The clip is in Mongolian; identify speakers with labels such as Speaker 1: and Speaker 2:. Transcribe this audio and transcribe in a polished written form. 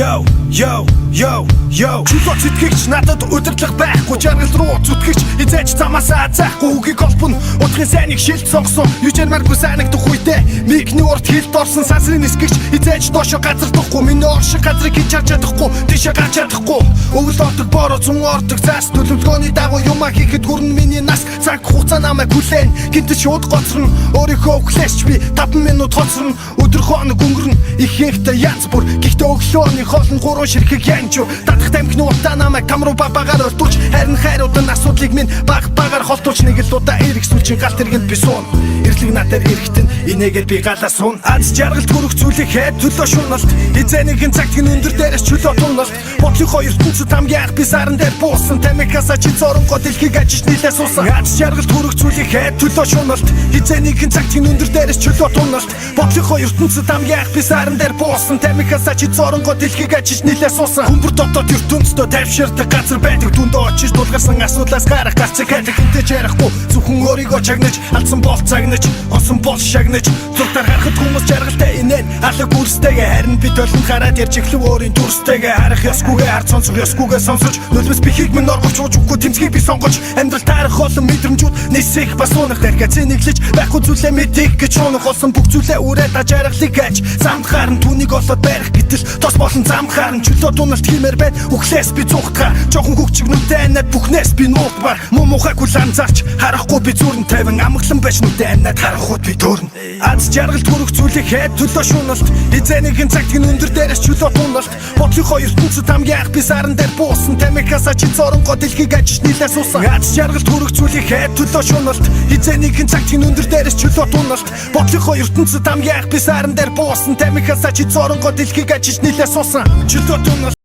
Speaker 1: Yo, yo, yo, yo. Чулуу зүтгэгч надад өдөрлөх байхгүй. Жаргал руу зүтгэгч эзэж замасаа заахгүй. Үгийг олбон утгын сайныг шилт сонгосон. Южэрмаргүй сайнагдах үедээ микний урд хилд орсон сансрын нисгэгч эзэж доошо газардахгүй. Миний орших газрыг хийж харж чадахгүй. Тийшээ гарч чадахгүй. Өвөл ордог бороо зүүн ордог заас төлөвлөгөөний дагуу юмаа хийхэд хүрнэ миний нас. Цаг хугацаа намайг хүлээн гинт шууд гоцорно. Өөрийнхөө өглөөч би 5 минут хоцорно. Өдөр хоног өнгөрнө. Их ихтэй янз бүр. Гэхдээ өглөөний хоолн 3 ширхэг янжуу. Татах тамхины утаа намайг там руу багаар өлтүүлж харин хайрууд нь асуудлыг минь багаар холдуулж нэг л удаа эрэх сүлжин галт тэргэнд би суун. Эрлэг надад эрэхтэн инээгээд би галаа суун. Аз жаргалт хүрэх зүйлийг хэд төлөө шуналт. Эзэнийхэн цагтын өндөр дээрээс чөлөө туналт. Бодлого ертөнцид хамгийн анх би саран дээр буусан. Тамикасаа чи зоронгоо дэлхийг ажиж нийлээ суусан. Аз жаргалт хүрэх зүйлийг хэд төлөө шуналт. Эзэнийхэн цагтын өндөр дээрээс чөлөө туналт. Бодлого ертөнцид хамгийн анх би саран дээр буусан. Тамикасаа чи зоронгоо дэлхийг ажиж нийлээ суусан. Хүмбэр дотоод ертөнцөд тайвширдаг газар байдаг. Дүндээ очиж дулгарсан асуудлаас гарах гарцыг хайдаг хинтэж ярихгүй. Зөвхөн өөрийгөө чагнаж алдсан бол цагнаж осон бол шагнаж зуртаар харахад хүмүүс жаргалтай инээд алга гүрстэйгээ харин бид олон хараад ярьж эхлэв өөрийн дүрстэйгээ харах ёсгүйгээ харц сонсох ёсгүйгээ сонсож нулимс бихийг минь оргож үгүй тэмцгийг би сонгож амьдрал таарах олон мэдрэмжүүд нисэх бас унах дахиад зэниглэж байхгүй зүйлээ мэдих гэж унах болсон бүх зүйлээ үрээд ажаргалыг аж замд харан түүнийг олоод барих гэтэл тос болон зам харан чөлөө туналт хиймээр байд үхлээс би зүхтгаа жоохон хөвчгнүүтэй анаад бүхнээс би нуутбар муухай гүлан зарч харахгүй би зүрэн тавин амглан байж нүдэ анаад харахуд би төрн аз жаргалт хүрэх зүйлийг хэд төлөө шуналт эзэнийхэн цагтын өндөр дээрээс чөлөө туналт бодлого ертөнцид хамгийн анх би саран дээр буусан тамикасаа чи зоронгоо дэлхийг ажиж нийлээ суусан аз жаргалт хүрэх зүйлийг хэд төлөө шуналт эзэнийхэн цагтын өндөр дээрээс чөлөө туналт бодлого ертөнцид хамгийн анх би саран дээр буусан тамикасаа чи зоронгоо дэлхийг ажиж нийлээ суусан чөлөө туналт